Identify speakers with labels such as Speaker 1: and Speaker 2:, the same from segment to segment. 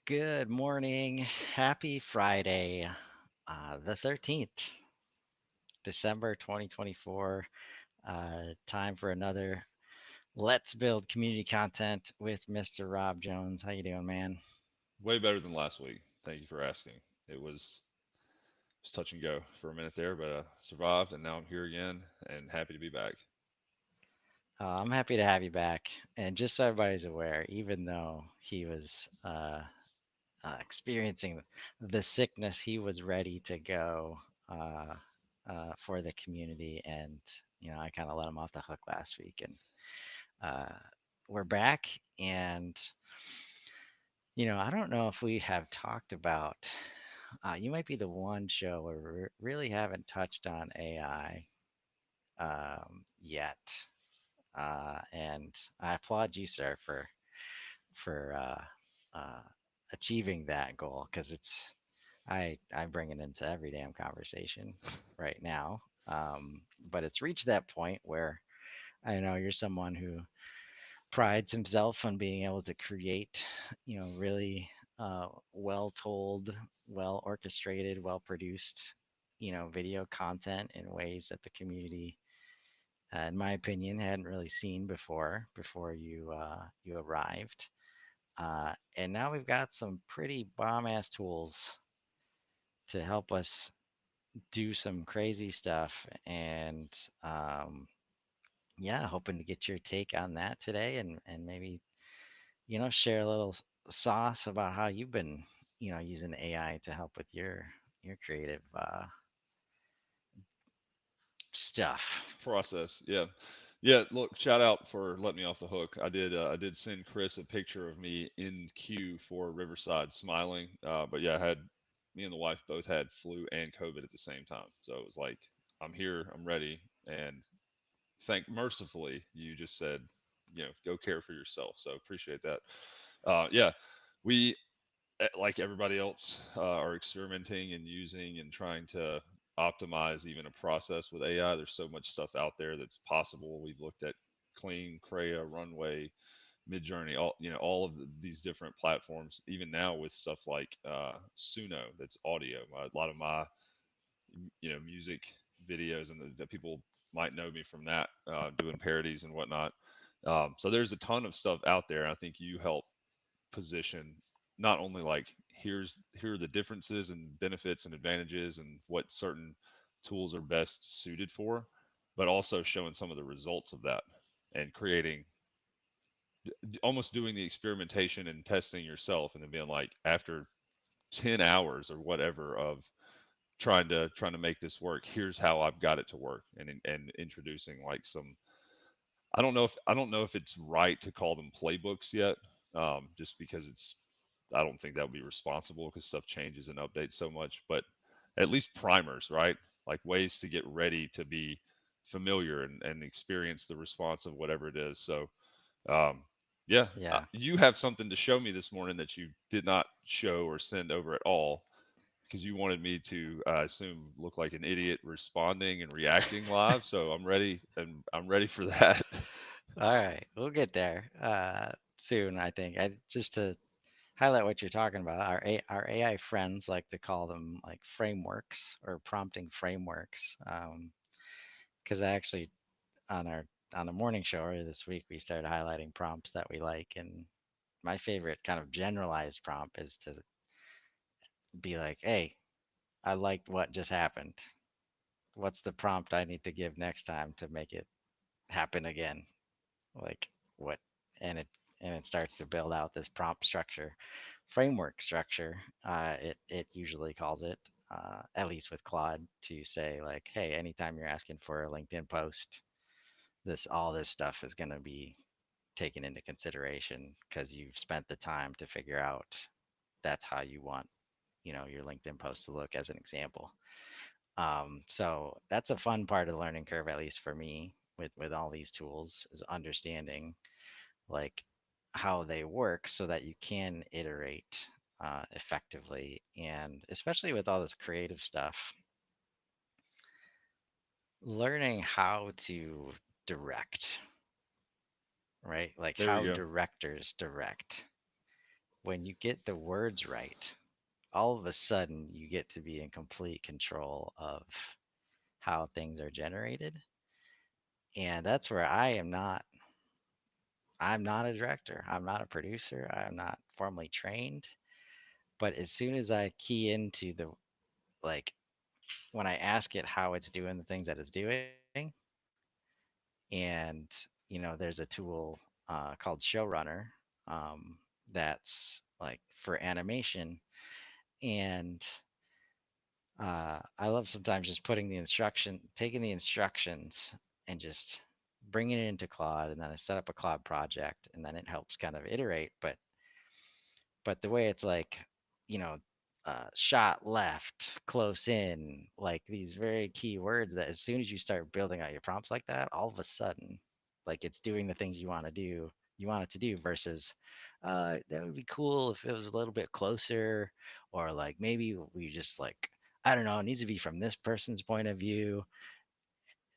Speaker 1: Good morning. Happy Friday, the 13th, December 2024. Time for another Let's Build Community Content with Mr. Rob Jones. How you doing, man?
Speaker 2: Way better than last week. Thank you for asking. It was touch and go for a minute there, but survived, and now I'm here again and happy to be back.
Speaker 1: I'm happy to have you back. And just so everybody's aware, even though he was experiencing the sickness, he was ready to go uh, for the community. And, I kind of let him off the hook last week. And uh, we're back. And, I don't know if we have talked about, you might be the one show where we really haven't touched on AI yet. And I applaud you, sir, for achieving that goal because I bring it into every damn conversation right now. But it's reached that point where I know you're someone who prides himself on being able to create, really well told, well orchestrated, well produced, video content in ways that the community, in my opinion, hadn't really seen before you arrived. And now we've got some pretty bomb ass tools to help us do some crazy stuff. And yeah, hoping to get your take on that today and maybe share a little sauce about how you've been, using AI to help with your creative stuff.
Speaker 2: Process, yeah, yeah. Look, shout out for letting me off the hook. I did send Chris a picture of me in queue for Riverside smiling. But yeah, I had me and the wife both had flu and COVID at the same time, so it was like I'm here, I'm ready, and thank mercifully you just said, go care for yourself. So appreciate that. Yeah, we like everybody else, are experimenting and using and trying to optimize even a process with AI. There's so much stuff out there that's possible. We've looked at Clean, Crea, Runway, Midjourney, all of these different platforms. Even now with stuff like Suno, that's audio. A lot of my music videos and the people might know me from that, doing parodies and whatnot. So there's a ton of stuff out there. I think you help position not only like here are the differences and benefits and advantages and what certain tools are best suited for, but also showing some of the results of that and creating, almost doing the experimentation and testing yourself, and then being like, after 10 hours or whatever of trying to make this work, here's how I've got it to work, and introducing like some, I don't know if it's right to call them playbooks yet, just because I don't think that would be responsible because stuff changes and updates so much, but at least primers, right? Like ways to get ready to be familiar and experience the response of whatever it is. So, um, yeah,
Speaker 1: Yeah.
Speaker 2: you have something to show me this morning that you did not show or send over at all because you wanted me to, I assume, look like an idiot responding and reacting live. So I'm ready, and I'm ready for that.
Speaker 1: All right, we'll get there soon. I think. Just to highlight what you're talking about. Our AI friends like to call them like frameworks or prompting frameworks. Because I actually on our on the morning show earlier this week we started highlighting prompts that we like, and my favorite kind of generalized prompt is to be like, "Hey, I liked what just happened. What's the prompt I need to give next time to make it happen again?" Like what, and it starts to build out this prompt structure, framework structure. It usually calls it, at least with Claude, to say like, hey, anytime you're asking for a LinkedIn post, this all this stuff is going to be taken into consideration because you've spent the time to figure out that's how you want your LinkedIn post to look, as an example. So that's a fun part of the learning curve, at least for me, with all these tools, is understanding like how they work so that you can iterate effectively. And especially with all this creative stuff, learning how to direct, right? Like
Speaker 2: There
Speaker 1: how
Speaker 2: you go.
Speaker 1: directors direct. when you get the words right, all of a sudden you get to be in complete control of how things are generated. And that's where I'm not a director. I'm not a producer. I'm not formally trained. But as soon as I key into the like when I ask it how it's doing the things that it's doing, and there's a tool called Showrunner that's like for animation, and I love sometimes just taking the instructions and just bringing it into Claude, and then I set up a Claude project, and then it helps kind of iterate. But the way it's like, you know, shot left, close in, like these very key words that as soon as you start building out your prompts like that, all of a sudden, like it's doing the things you want it to do versus that would be cool if it was a little bit closer, or like maybe we just like, I don't know, it needs to be from this person's point of view.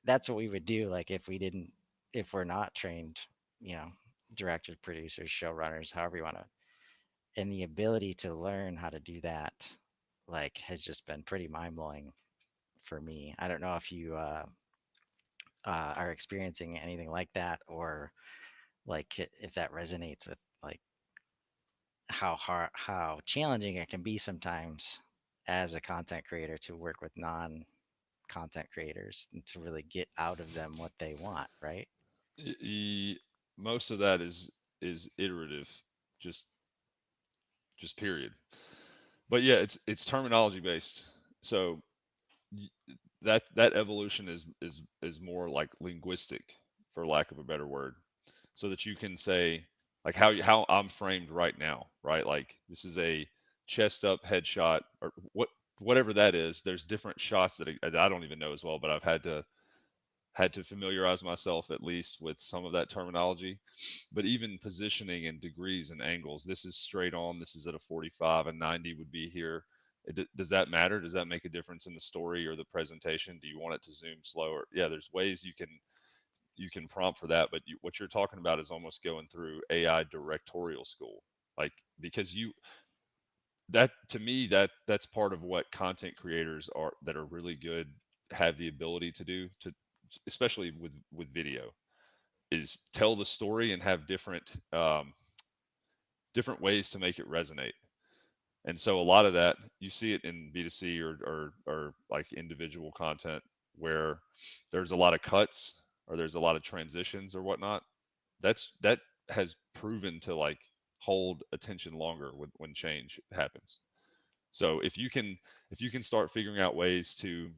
Speaker 1: That's what we would do, like if we're not trained, you know, directors, producers, showrunners, however you want to, and the ability to learn how to do that like has just been pretty mind blowing for me. I don't know if you are experiencing anything like that, or like if that resonates with like how challenging it can be sometimes as a content creator to work with non content creators and to really get out of them what they want, right?
Speaker 2: Most of that is iterative, just just period. But yeah, it's terminology based. So that evolution is more like linguistic, for lack of a better word, so that you can say like how I'm framed right now, right? Like this is a chest up headshot or whatever that is. There's different shots that I don't even know as well, but I've had to familiarize myself at least with some of that terminology. But even positioning and degrees and angles, this is straight on, this is at a 45, a 90 would be here. Does that matter? Does that make a difference in the story or the presentation? Do you want it to zoom slower? Yeah, there's ways you can prompt for that, but what you're talking about is almost going through AI directorial school. Like because you that to me that's part of what content creators are that are really good have the ability to do, to especially with video, is tell the story and have different ways to make it resonate. And so a lot of that you see it in B2C or like individual content where there's a lot of cuts or there's a lot of transitions or whatnot. That has proven to like hold attention longer when change happens. So if you can start figuring out ways to,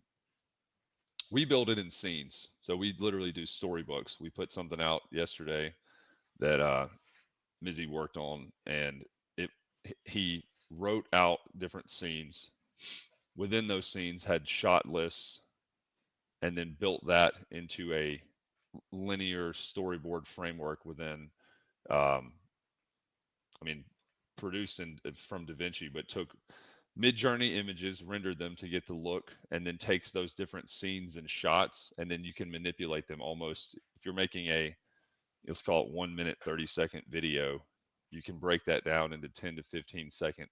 Speaker 2: we build it in scenes. So we literally do storybooks. We put something out yesterday that Mizzy worked on, and it he wrote out different scenes. Within those scenes, had shot lists, and then built that into a linear storyboard framework within. Um, I mean, produced from DaVinci, but took mid-journey images, rendered them to get the look, and then takes those different scenes and shots, and then you can manipulate them almost. If you're making a, let's call it 1 minute 30-second video, you can break that down into 10 to 15-second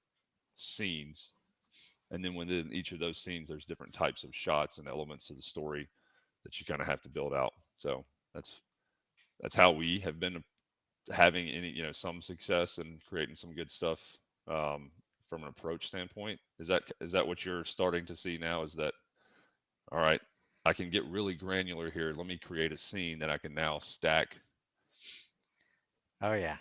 Speaker 2: scenes, and then within each of those scenes there's different types of shots and elements of the story that you kind of have to build out. So that's that's how we have been having any, some success and creating some good stuff, um, from an approach standpoint. Is that what you're starting to see now? Is that, all right, I can get really granular here, let me create a scene that I can now stack.
Speaker 1: Oh yeah.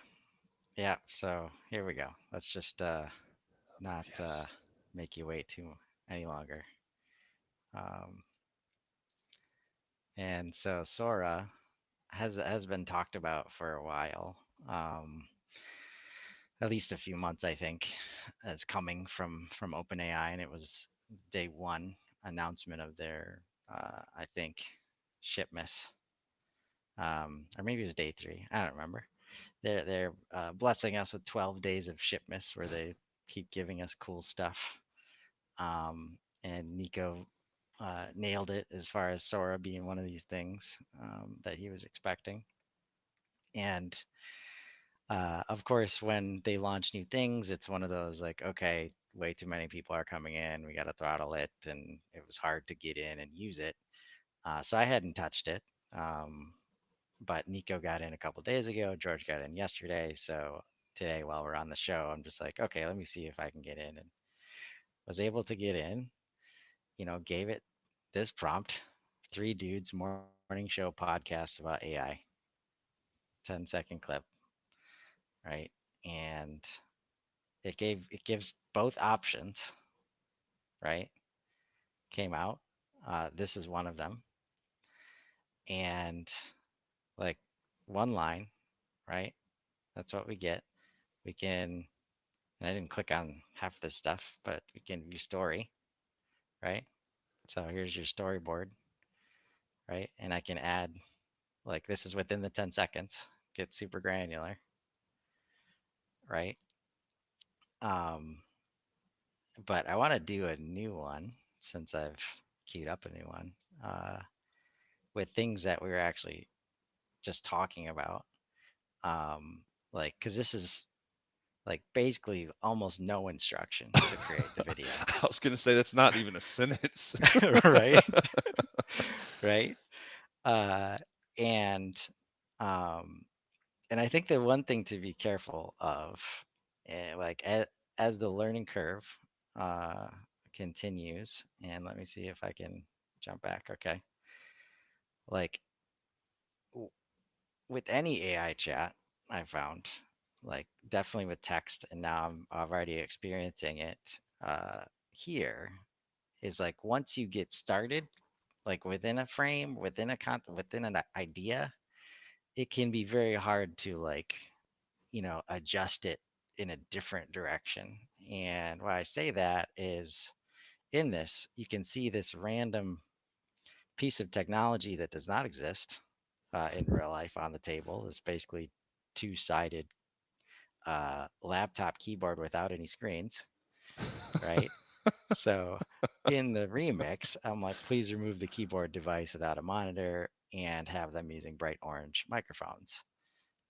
Speaker 1: Yeah, so here we go. Let's just not
Speaker 2: Yes.
Speaker 1: make you wait too any longer. Um, and so Sora has been talked about for a while, at least a few months, I think, as coming from OpenAI, and it was day one announcement of their, I think, shipmas, or maybe it was day three. I don't remember. They're blessing us with 12 days of shipmas where they keep giving us cool stuff. And Nico nailed it as far as Sora being one of these things that he was expecting. And Of course, when they launch new things, it's one of those like, okay, way too many people are coming in. We got to throttle it, and it was hard to get in and use it. So I hadn't touched it. Um, but Nico got in a couple days ago. George got in yesterday. So today, while we're on the show, I'm just like, okay, let me see if I can get in, and was able to get in. Gave it this prompt: three dudes morning show podcast about AI, 10-second clip, right? And it gives both options, right? Came out. This is one of them, and like one line, right? That's what we get. We can. And I didn't click on half of this stuff, but we can view story, right? So here's your storyboard, right? And I can add, like, this is within the 10 seconds, get super granular, right? Um, but I want to do a new one since I've queued up a new one, uh, with things that we were actually just talking about. Like, because this is like basically almost no instruction to create the video,
Speaker 2: I was gonna say that's not even a sentence.
Speaker 1: right? Right. Uh, and um, and I think the one thing to be careful of, like as the learning curve uh, continues, and let me see if I can jump back. Okay, like w- with any AI chat, I found, like definitely with text, and now I'm already experiencing it here. Is like once you get started, like within a frame, within a within an idea, it can be very hard to like adjust it in a different direction. And why I say that is in this, you can see this random piece of technology that does not exist in real life on the table. It's basically two-sided laptop keyboard without any screens, right? So in the remix, I'm like, please remove the keyboard device without a monitor and have them using bright orange microphones.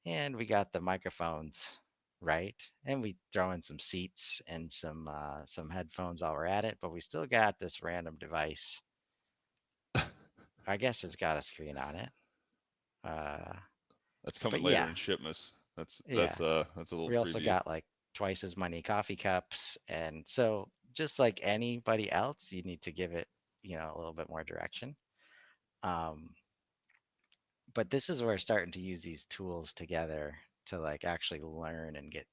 Speaker 1: And we got the microphones right, and we throw in some seats and some headphones while we're at it, but we still got this random device. I guess it's got a screen on it. Uh,
Speaker 2: That's
Speaker 1: but
Speaker 2: coming later
Speaker 1: yeah,
Speaker 2: in shipments. That's
Speaker 1: yeah.
Speaker 2: that's a little
Speaker 1: We also
Speaker 2: preview.
Speaker 1: got like twice as many coffee cups, and so just like anybody else, you need to give it, a little bit more direction. Um, but this is where starting to use these tools together to like actually learn and get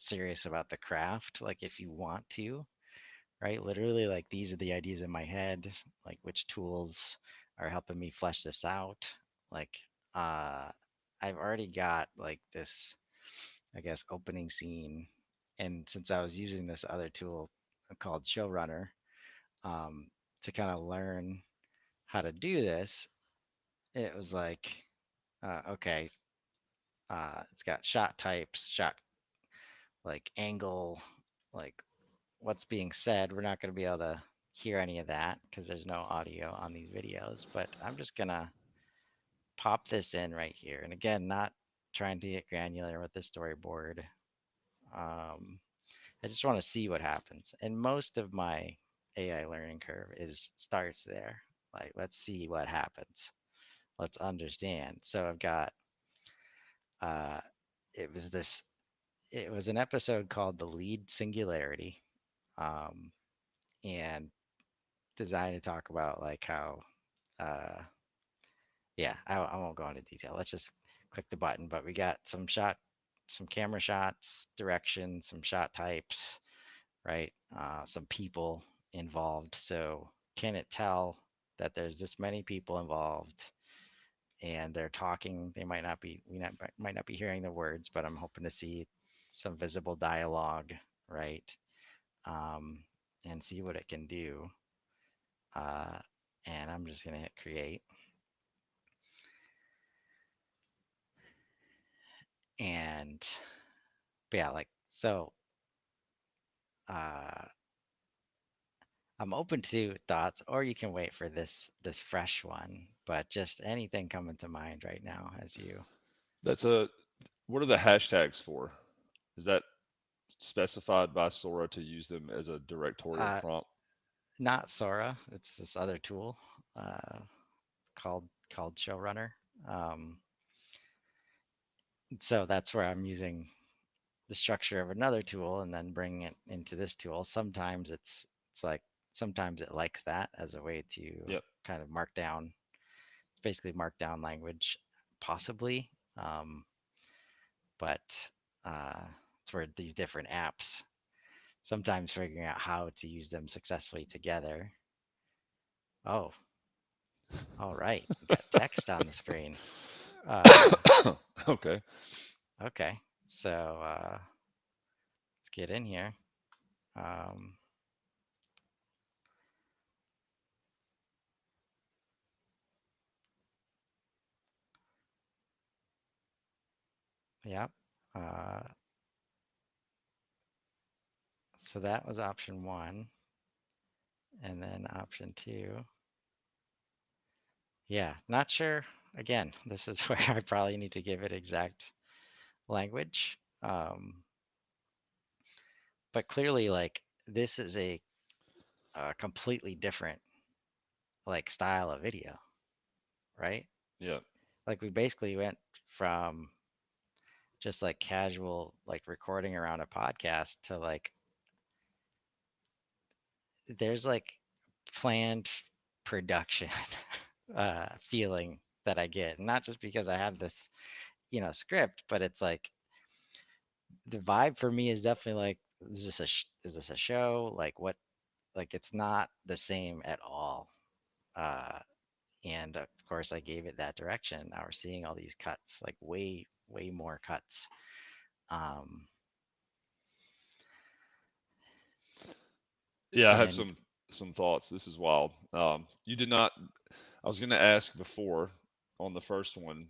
Speaker 1: serious about the craft, like if you want to, right? Literally, like these are the ideas in my head, like which tools are helping me flesh this out. Like, uh, I've already got like this, I guess, opening scene. And since I was using this other tool called Showrunner, um, to kind of learn how to do this, it was like, okay, it's got shot types, shot like angle, like what's being said. We're not going to be able to hear any of that because there's no audio on these videos, but I'm just going to pop this in right here. And again, not trying to get granular with the storyboard. Um, I just want to see what happens. And most of my AI learning curve is starts there. Like, let's see what happens. Let's understand. So I've got, uh, it was this, it was an episode called The Lead Singularity. Um, and designed to talk about like how uh yeah, I won't go into detail. Let's just click the button. But we got some camera shots, directions, some shot types, right? Some people involved. So can it tell that there's this many people involved and they're talking? They might not be, might not be hearing the words, but I'm hoping to see some visible dialogue, right? Um, and see what it can do. Uh, and I'm just gonna hit create. And yeah, like so uh I'm open to thoughts, or you can wait for this fresh one, but just anything coming to mind right now as you.
Speaker 2: That's a what are the hashtags for? Is that specified by Sora to use them as a directorial
Speaker 1: Uh,
Speaker 2: prompt?
Speaker 1: Not Sora. It's this other tool uh, called Showrunner. Um, so that's where I'm using the structure of another tool and then bringing it into this tool. Sometimes it's like sometimes it likes that as a way to
Speaker 2: Yep.
Speaker 1: kind of mark down, basically markdown language, possibly. But it's where these different apps sometimes figuring out how to use them successfully together. Oh, all right, we got text on the screen. Uh,
Speaker 2: Okay.
Speaker 1: okay, so let's get in here. Um, yeah. Uh, so that was option one. And then option two, yeah, not sure. Again, this is where I probably need to give it exact language. But clearly, like, this is a completely different like style of video, right?
Speaker 2: Yep.
Speaker 1: Like we basically went from just like casual like recording around a podcast to like there's like planned production feeling that I get. Not just because I have this, script, but it's like the vibe for me is definitely like, is this a show? Like what? Like it's not the same at all. Uh, and of course, I gave it that direction. Now we're seeing all these cuts, like way more cuts. Um,
Speaker 2: Yeah, I have
Speaker 1: and
Speaker 2: some thoughts. This is wild. You did not. I was going to ask before on the first one.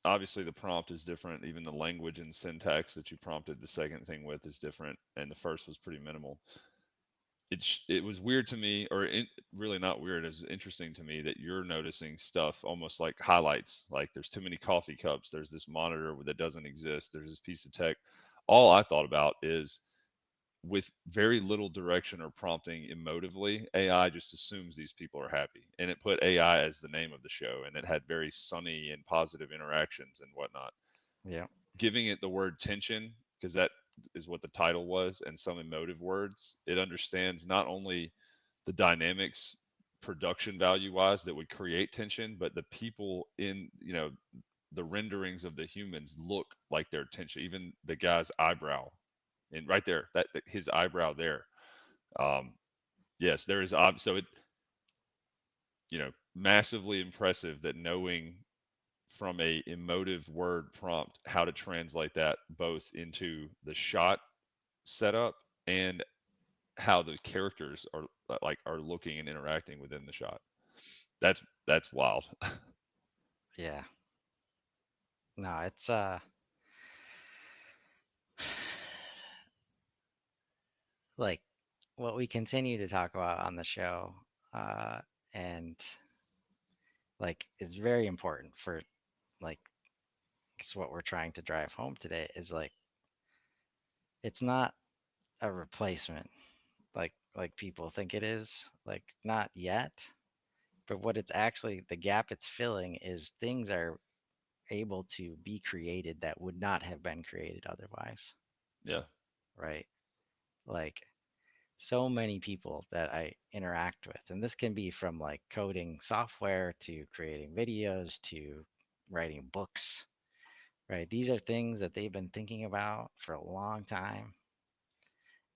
Speaker 2: Obviously, the prompt is different. Even the language and syntax that you prompted the second thing with is different, and the first was pretty minimal. It was weird to me, or really not weird. It's interesting to me that you're noticing stuff almost like highlights. Like there's too many coffee cups. There's this monitor that doesn't exist. There's this piece of tech. All I thought about is with very little direction or prompting emotively, AI just assumes these people are happy. And it put AI as the name of the show, and it had very sunny and positive interactions and whatnot.
Speaker 1: yeah,
Speaker 2: Giving it the word tension, because that is what the title was, and some emotive words, it understands not only the dynamics production value wise that would create tension, but the people in, the renderings of the humans look like they're tension. Even the guy's eyebrow, and right there, that his eyebrow there. Um, yes, there is. So it, massively impressive that knowing from a emotive word prompt how to translate that both into the shot setup and how the characters are looking and interacting within the shot. That's wild.
Speaker 1: yeah. No, it's like what we continue to talk about on the show, uh, and like it's very important for like it's what we're trying to drive home today is like it's not a replacement like people think it is, like not yet. But what it's actually the gap it's filling is things are able to be created that would not have been created otherwise,
Speaker 2: Yeah.
Speaker 1: right? Like so many people that I interact with, and this can be from like coding software to creating videos to writing books, right? These are things that they've been thinking about for a long time,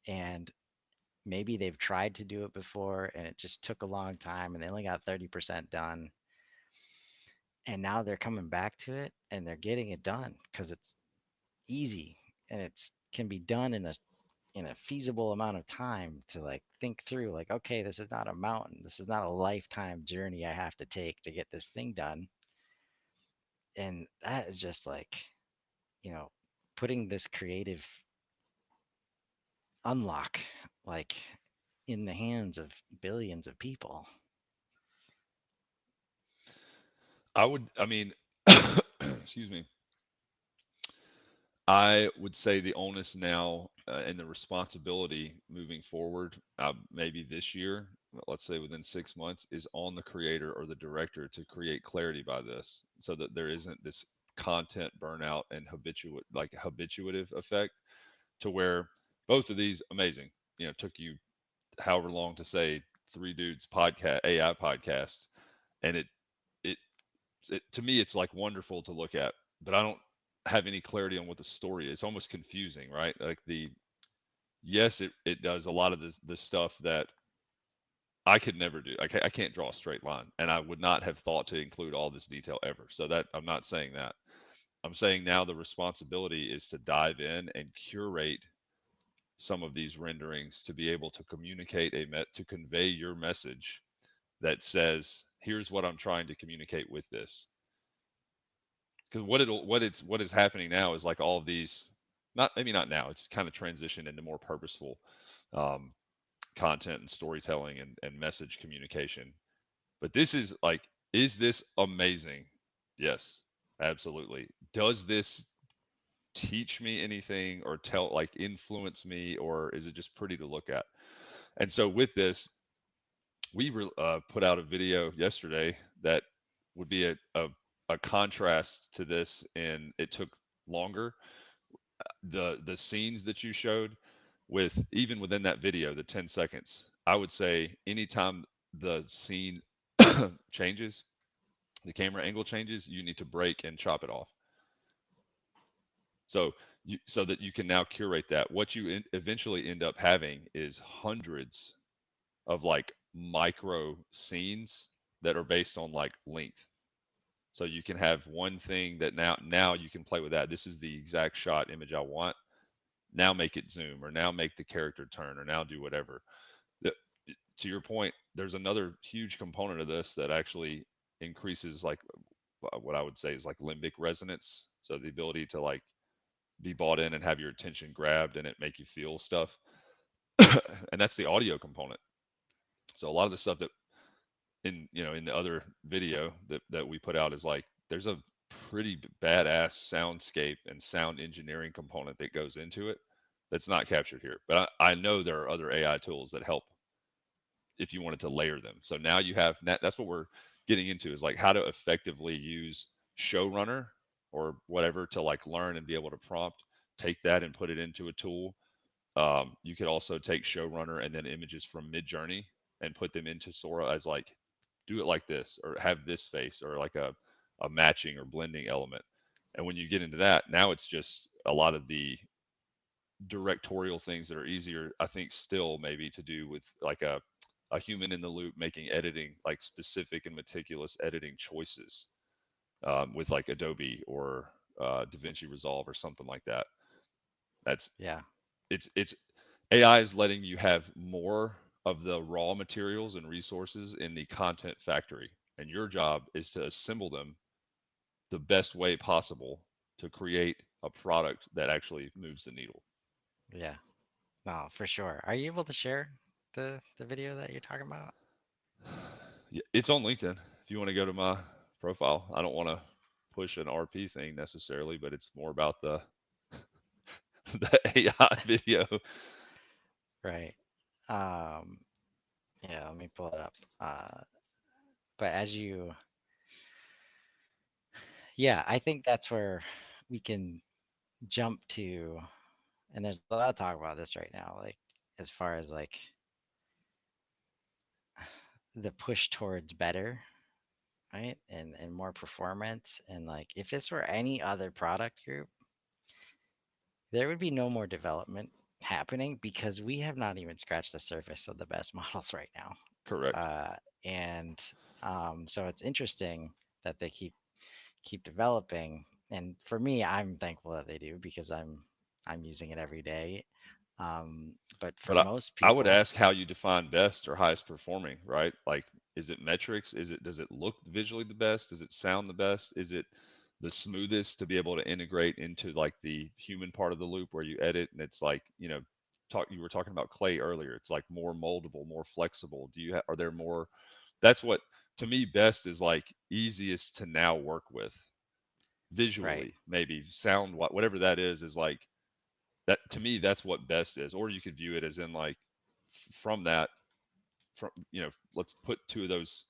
Speaker 1: and maybe they've tried to do it before and it just took a long time and they only got 30% done. And now they're coming back to it and they're getting it done because it's easy and it's can be done in a feasible amount of time to like think through like, okay, this is not a mountain, this is not a lifetime journey I have to take to get this thing done. And that is just like, you know putting this creative unlock like in the hands of billions of people.
Speaker 2: I would. I mean, excuse me. I would say the onus now and the responsibility moving forward, maybe this year, let's say within 6 months, is on the creator or the director to create clarity by this, so that there isn't this content burnout and habituative effect, to where both of these amazing, took you however long to say three dudes podcast AI podcast, and it to me it's like wonderful to look at, but I don't have any clarity on what the story is. It's almost confusing, right? Like the yes, it does a lot of the stuff that I could never do. I can't draw a straight line, and I would not have thought to include all this detail ever. So that I'm not saying that. I'm saying now the responsibility is to dive in and curate some of these renderings to be able to communicate to convey your message that says, here's what I'm trying to communicate with this. Because what is happening now is like all of these, not maybe not now, it's kind of transitioned into more purposeful um, content and storytelling and message communication. But this is like, is this amazing? Yes, absolutely. Does this teach me anything or influence me, or is it just pretty to look at? And so with this, put out a video yesterday that would be a contrast to this, and it took longer. The scenes that you showed, with even within that video, the 10 seconds, I would say anytime the scene changes, the camera angle changes, you need to break and chop it off. So so that you can now curate that. What you eventually end up having is hundreds of like micro scenes that are based on like length. So you can have one thing that now you can play with that. This is the exact shot image I want. Now make it zoom, or now make the character turn, or now do whatever. The, to your point, there's another huge component of this that actually increases like what I would say is like limbic resonance. So the ability to like be bought in and have your attention grabbed and it make you feel stuff. And that's the audio component. So a lot of the stuff that in the other video that we put out is like there's a pretty badass soundscape and sound engineering component that goes into it that's not captured here. But I know there are other AI tools that help if you wanted to layer them. So now you have that's what we're getting into, is like how to effectively use showrunner or whatever to like learn and be able to prompt, take that and put it into a tool. You could also take showrunner and then images from Midjourney and put them into Sora as like, do it like this, or have this face, or like a matching or blending element. And when you get into that, now it's just a lot of the directorial things that are easier, I think, still maybe to do with like a human in the loop making editing, like specific and meticulous editing choices, with like Adobe or DaVinci Resolve or something like that. That's
Speaker 1: Yeah.
Speaker 2: it's AI is letting you have more of the raw materials and resources in the content factory, and your job is to assemble them the best way possible to create a product that actually moves the needle.
Speaker 1: Yeah. No, for sure. Are you able to share the video that you're talking about?
Speaker 2: Yeah, it's on LinkedIn. If you want to go to my profile, I don't want to push an RP thing necessarily, but it's more about the the AI video.
Speaker 1: Right. Um, yeah, let me pull it up. But as you, yeah, I think that's where we can jump to, and there's a lot of talk about this right now, like as far as like the push towards better, right? And more performance. And like if this were any other product group, there would be no more development happening because we have not even scratched the surface of the best models right now.
Speaker 2: Correct.
Speaker 1: Uh, and so it's interesting that they keep developing. And for me, I'm thankful that they do because I'm using it every day. But for
Speaker 2: But
Speaker 1: most
Speaker 2: I would
Speaker 1: people,
Speaker 2: ask how you define best or highest performing, right? Like, is it metrics? Does it look visually the best? Does it sound the best? Is it the smoothest to be able to integrate into like the human part of the loop where you edit and it's like, you were talking about clay earlier. It's like more moldable, more flexible. Are there more? That's what to me best is like easiest to now work with.
Speaker 1: Right.
Speaker 2: visually, maybe sound, whatever that is like that. To me, that's what best is. Or you could view it as in like from that, from let's put two of those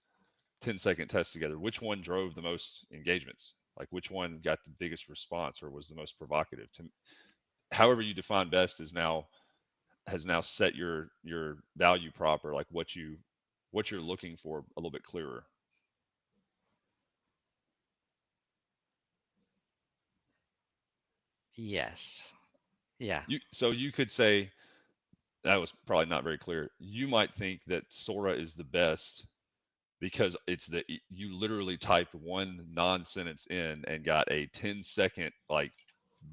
Speaker 2: 10-second tests together. Which one drove the most engagements? Like which one got the biggest response or was the most provocative? To however you define best is now has now set your value proper, like what you're looking for a little bit clearer.
Speaker 1: Yes. Yeah.
Speaker 2: You could say that was probably not very clear. You might think that Sora is the best because it's you literally typed one non-sentence in and got a 10-second like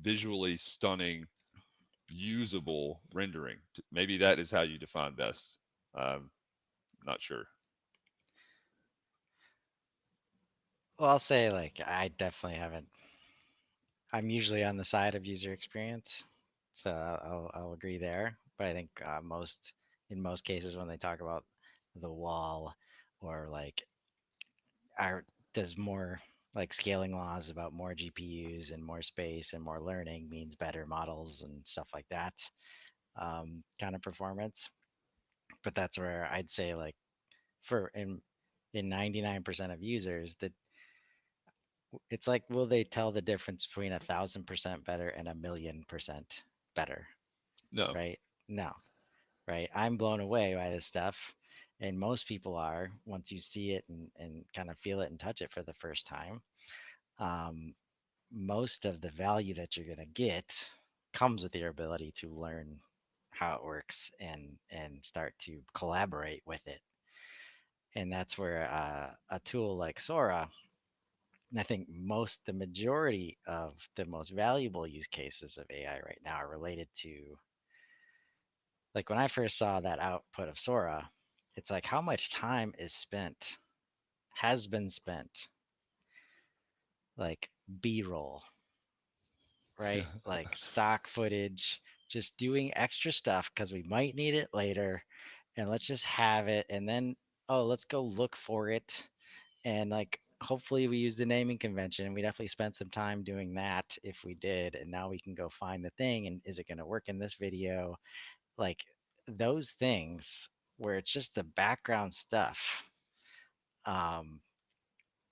Speaker 2: visually stunning usable rendering. Maybe that is how you define best. Not sure.
Speaker 1: Well, I'll say like I definitely haven't. I'm usually on the side of user experience, so I'll agree there. But I think in most cases when they talk about the wall or like are does more like scaling laws about more GPUs and more space and more learning means better models and stuff like that, kind of performance. But that's where I'd say like for in 99% of users that it's like will they tell the difference between 1,000% better and 1,000,000% better,
Speaker 2: No.
Speaker 1: right? No, right? I'm blown away by this stuff, and most people are once you see it and kind of feel it and touch it for the first time. um, Most of the value that you're going to get comes with your ability to learn how it works and start to collaborate with it. And that's where a tool like Sora, and I think the majority of the most valuable use cases of AI right now are related to, like when I first saw that output of Sora, it's like how much time has been spent, like B-roll, right? Like stock footage, just doing extra stuff because we might need it later. And let's just have it. And then, oh, let's go look for it. And like, hopefully, we use the naming convention. We definitely spent some time doing that if we did. And now we can go find the thing. And is it going to work in this video? Like, those things where it's just the background stuff um,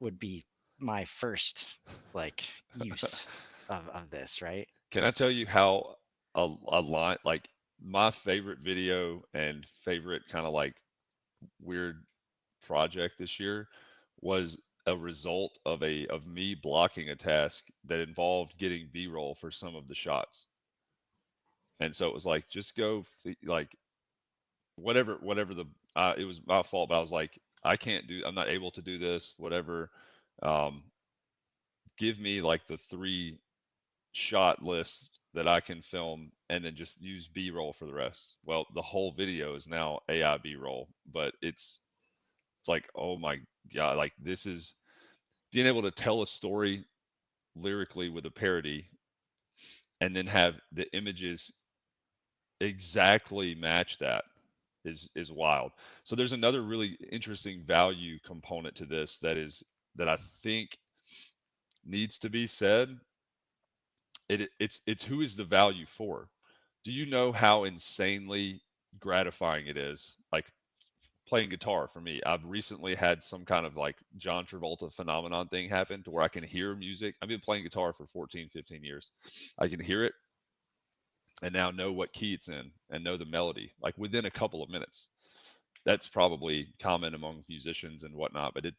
Speaker 1: would be my first like use of this, right?
Speaker 2: Can I tell you how a line like my favorite video and favorite kind of like weird project this year was a result of me blocking a task that involved getting B-roll for some of the shots. And so it was like just like whatever the it was my fault, but I was like I'm not able to do this, whatever. Um, give me like the three shot list that I can film and then just use B-roll for the rest. Well, the whole video is now AI B-roll, but it's like, oh my god, like this is being able to tell a story lyrically with a parody and then have the images exactly match that is wild. So there's another really interesting value component to this that I think needs to be said. It's who is the value for? Do you know how insanely gratifying it is? Like playing guitar for me. I've recently had some kind of like John Travolta phenomenon thing happen to where I can hear music. I've been playing guitar for 14, 15 years. I can hear it and now know what key it's in and know the melody like within a couple of minutes. That's probably common among musicians and whatnot, but it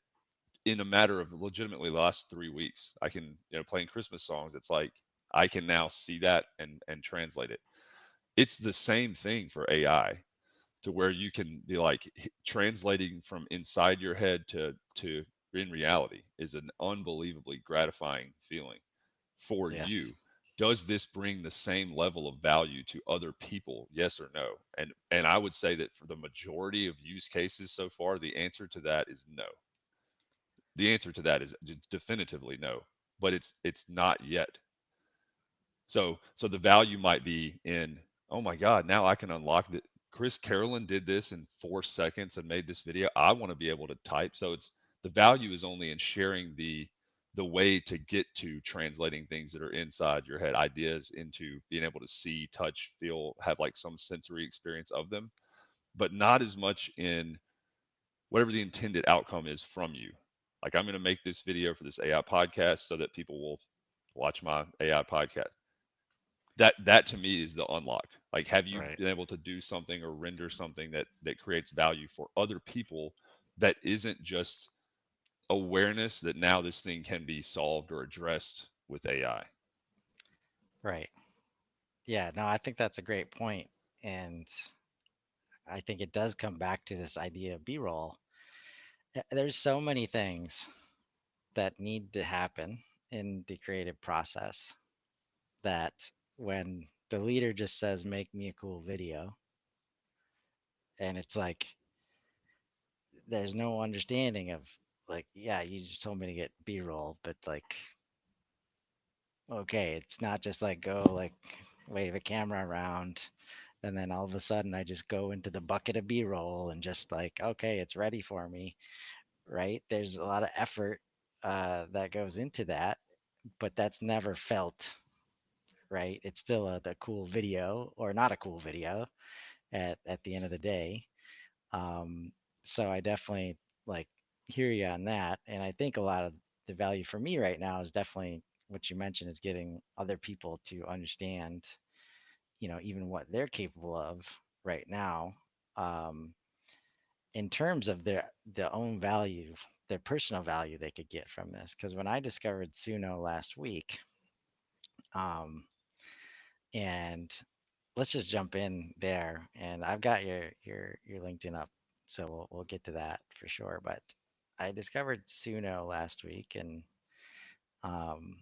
Speaker 2: in a matter of legitimately the last 3 weeks, I can, playing Christmas songs. It's like I can now see that and translate it. It's the same thing for AI to where you can be like translating from inside your head to in reality is an unbelievably gratifying feeling for
Speaker 1: Yes.
Speaker 2: you. Does this bring the same level of value to other people? Yes or no? And I would say that for the majority of use cases so far, the answer to that is no. The answer to that is definitively no, but it's not yet. So the value might be in, oh my God, now I can unlock that. Chris Carolan did this in 4 seconds and made this video. I want to be able to type. So it's the value is only in sharing the way to get to translating things that are inside your head, ideas, into being able to see, touch, feel, have like some sensory experience of them, but not as much in whatever the intended outcome is from you. Like, I'm going to make this video for this AI podcast so that people will watch my AI podcast. That to me is the unlock. Like, have you
Speaker 1: Right.
Speaker 2: been able to do something or render something that creates value for other people, that isn't just awareness that now this thing can be solved or addressed with AI.
Speaker 1: Right. Yeah, no, I think that's a great point. And I think it does come back to this idea of B-roll. There's so many things that need to happen in the creative process that when the leader just says, make me a cool video, and it's like, there's no understanding of, like, yeah, you just told me to get B-roll, but like, okay, it's not just like go like wave a camera around and then all of a sudden I just go into the bucket of B-roll and just like, okay, it's ready for me, right? There's a lot of effort that goes into that, but that's never felt, right? It's still the cool video or not a cool video at the end of the day. Um, so I definitely like hear you on that, and I think a lot of the value for me right now is definitely what you mentioned is getting other people to understand, even what they're capable of right now, um, in terms of their own value, their personal value they could get from this. Because when I discovered Suno last week, um, and let's just jump in there, and I've got your LinkedIn up, so we'll get to that for sure. But I discovered Suno last week, and um,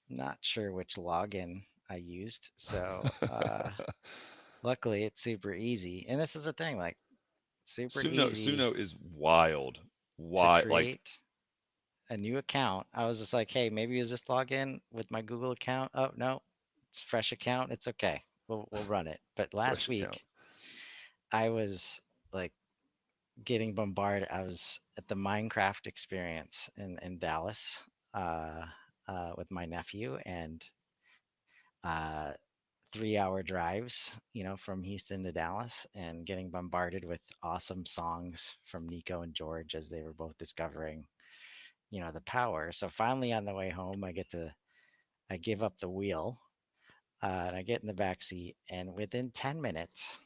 Speaker 1: not sure which login I used. So luckily, it's super easy, and this is a thing, like super easy
Speaker 2: Suno is wild.
Speaker 1: to
Speaker 2: Why? Like,
Speaker 1: create a new account. I was just like, hey, maybe you just log in with my Google account. Oh no, it's a fresh account. It's okay. We'll run it. But last
Speaker 2: fresh account.
Speaker 1: week I was like getting bombarded. I was at the Minecraft experience in Dallas uh, with my nephew, and uh, 3 hour drives, from Houston to Dallas, and getting bombarded with awesome songs from Nico and George as they were both discovering, the power. So finally on the way home, I give up the wheel, and I get in the back seat, and within 10 minutes,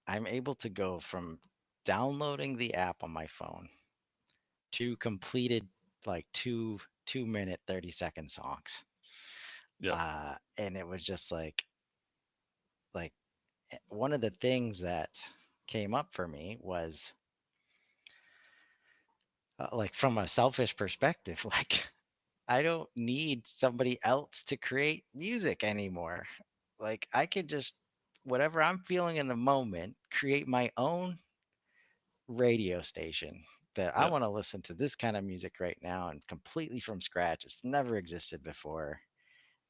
Speaker 1: I'm able to go from downloading the app on my phone to completed like two minute 30-second songs.
Speaker 2: Yeah,
Speaker 1: And it was just like one of the things that came up for me was like from a selfish perspective, like I don't need somebody else to create music anymore. Like I could just, whatever I'm feeling in the moment, create my own radio station that I
Speaker 2: yeah,
Speaker 1: want to listen to this kind of music right now and completely from scratch. It's never existed before.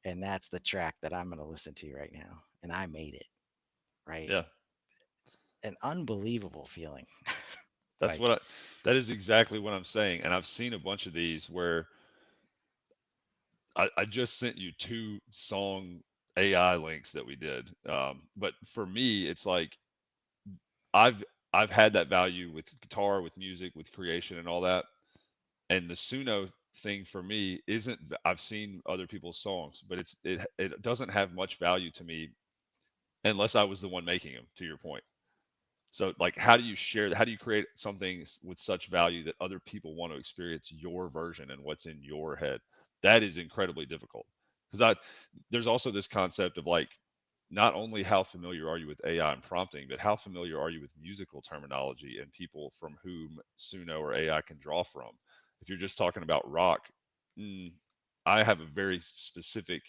Speaker 1: And that's the track that I'm going to listen to right now. And I made it, right?
Speaker 2: yeah.
Speaker 1: An unbelievable feeling.
Speaker 2: That's
Speaker 1: Like,
Speaker 2: that is exactly what I'm saying. And I've seen a bunch of these where I just sent you two song AI links that we did. But for me, it's like I've I've had that value with guitar, with music, with creation, and all that. And the Suno thing for me isn't. I've seen other people's songs, but it doesn't have much value to me unless I was the one making them. To your point. So, like, how do you share that? How do you create something with such value that other people want to experience your version and what's in your head? That is incredibly difficult. Because there's also this concept of like, not only how familiar are you with AI and prompting, but how familiar are you with musical terminology and people from whom Suno or AI can draw from? If you're just talking about rock, mm, I have a very specific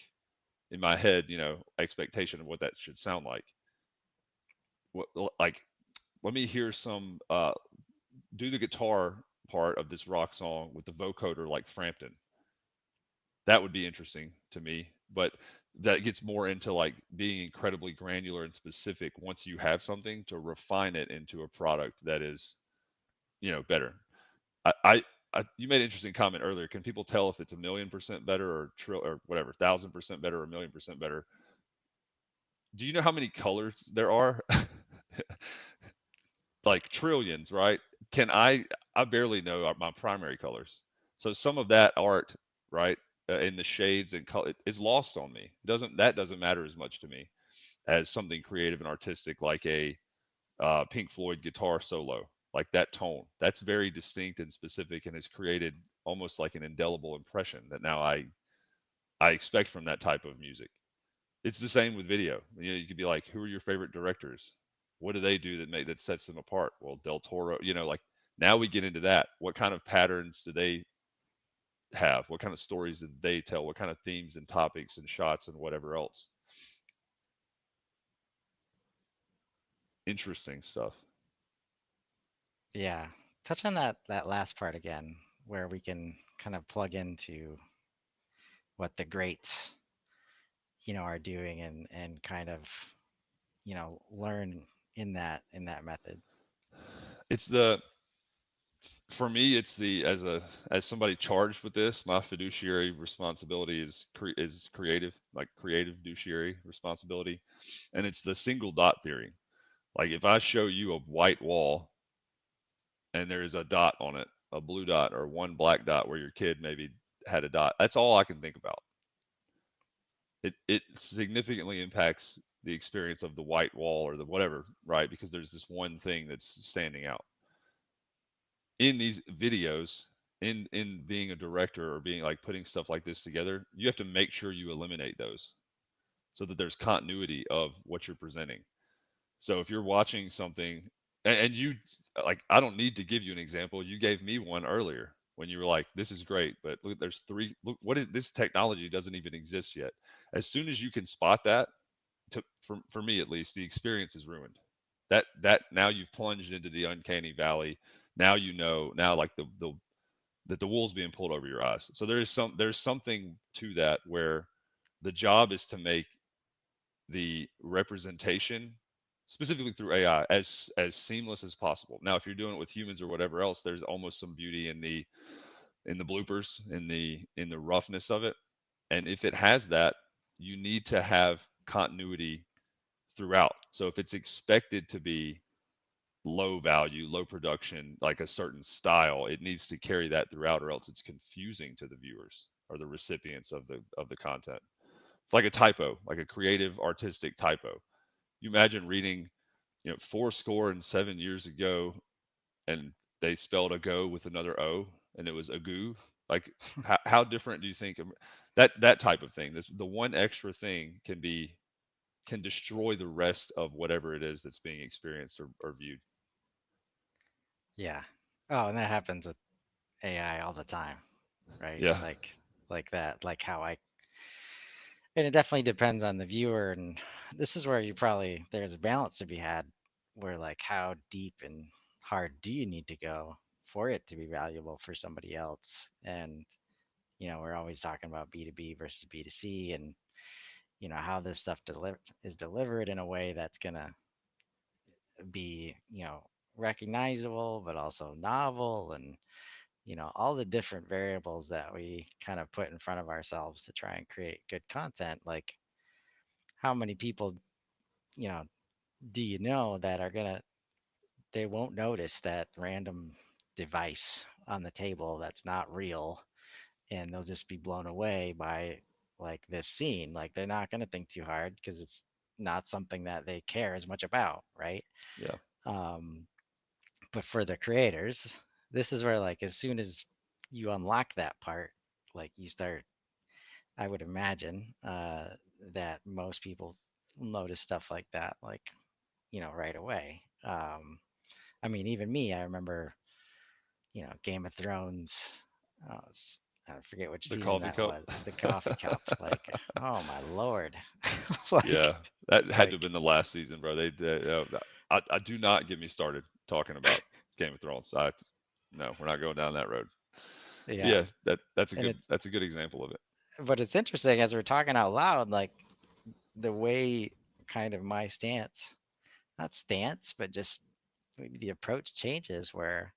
Speaker 2: in my head, expectation of what that should sound like. What, like, let me hear some do the guitar part of this rock song with the vocoder like Frampton. That would be interesting to me, but that gets more into like being incredibly granular and specific once you have something to refine it into a product that is, better. I you made an interesting comment earlier. Can people tell if it's a million percent better or or whatever, 1,000% better or a million percent better? Do you know how many colors there are? Like trillions, right? Can I barely know my primary colors. So some of that art, right, in the shades and color is lost on me. Doesn't matter as much to me as something creative and artistic like a Pink Floyd guitar solo, like that tone. That's very distinct and specific and has created almost like an indelible impression that now I expect from that type of music. It's the same with video. You could be like, who are your favorite directors? What do they do that sets them apart? Well, Del Toro. Like now we get into that. What kind of patterns do they have? What kind of stories did they tell? What kind of themes and topics and shots and whatever else? Interesting stuff.
Speaker 1: Yeah. Touch on that last part again, where we can kind of plug into what the greats, are doing and kind of, learn in that method.
Speaker 2: It's the for me, it's the as somebody charged with this, my fiduciary responsibility is creative, like creative fiduciary responsibility, and it's the single dot theory. Like if I show you a white wall and there is a dot on it, a blue dot or one black dot where your kid maybe had a dot, that's all I can think about. It significantly impacts the experience of the white wall or the whatever, right? Because there's this one thing that's standing out in these videos. In being a director or being like putting stuff like this together, you have to make sure you eliminate those so that there's continuity of what you're presenting. So if you're watching something and you like, I don't need to give you an example. You gave me one earlier when you were like, this is great, but look, there's three. Look, what is this technology doesn't even exist yet. As soon as you can spot that, for me at least, the experience is ruined. That now you've plunged into the uncanny valley. Now now like the that the wool's being pulled over your eyes. So there's something to that where the job is to make the representation specifically through AI as seamless as possible. Now, if you're doing it with humans or whatever else, there's almost some beauty in the bloopers, in the roughness of it. And if it has that, you need to have continuity throughout. So if it's expected to be low value, low production, like a certain style, it needs to carry that throughout, or else it's confusing to the viewers or the recipients of the content. It's like a typo, like a creative artistic typo. You imagine reading, 4 score and 7 years ago, and they spelled a go with another O, and it was a goo. Like, how different do you think that type of thing? The one extra thing can destroy the rest of whatever it is that's being experienced or viewed.
Speaker 1: Yeah. Oh, and that happens with AI all the time, right?
Speaker 2: Yeah,
Speaker 1: Like that, like how I and it definitely depends on the viewer. And this is where there's a balance to be had where like how deep and hard do you need to go for it to be valuable for somebody else? And we're always talking about B2B versus B2C, and how this stuff is delivered in a way that's going to be, recognizable but also novel, and all the different variables that we kind of put in front of ourselves to try and create good content. Like how many people, you know do you know that they won't notice that random device on the table that's not real, and they'll just be blown away by like this scene. Like they're not going to think too hard because it's not something that they care as much about, right?
Speaker 2: yeah.
Speaker 1: um but for the creators, this is where like as soon as you unlock that part, like you start, I would imagine, that most people notice stuff like that, like, right away. I mean, even me, I remember, Game of Thrones. Uh, I forget which
Speaker 2: The
Speaker 1: season
Speaker 2: coffee
Speaker 1: that
Speaker 2: cup.
Speaker 1: was. The coffee cup. Like, oh my lord. like,
Speaker 2: Yeah, that had to have
Speaker 1: like,
Speaker 2: been the last season, bro. I do not get me started talking about Game of Thrones. No, we're not going down that road. But
Speaker 1: yeah.
Speaker 2: yeah, that's a
Speaker 1: And
Speaker 2: good that's a good example of it.
Speaker 1: but it's interesting as we're talking out loud, like the way kind of my stance, not stance, but just maybe the approach changes where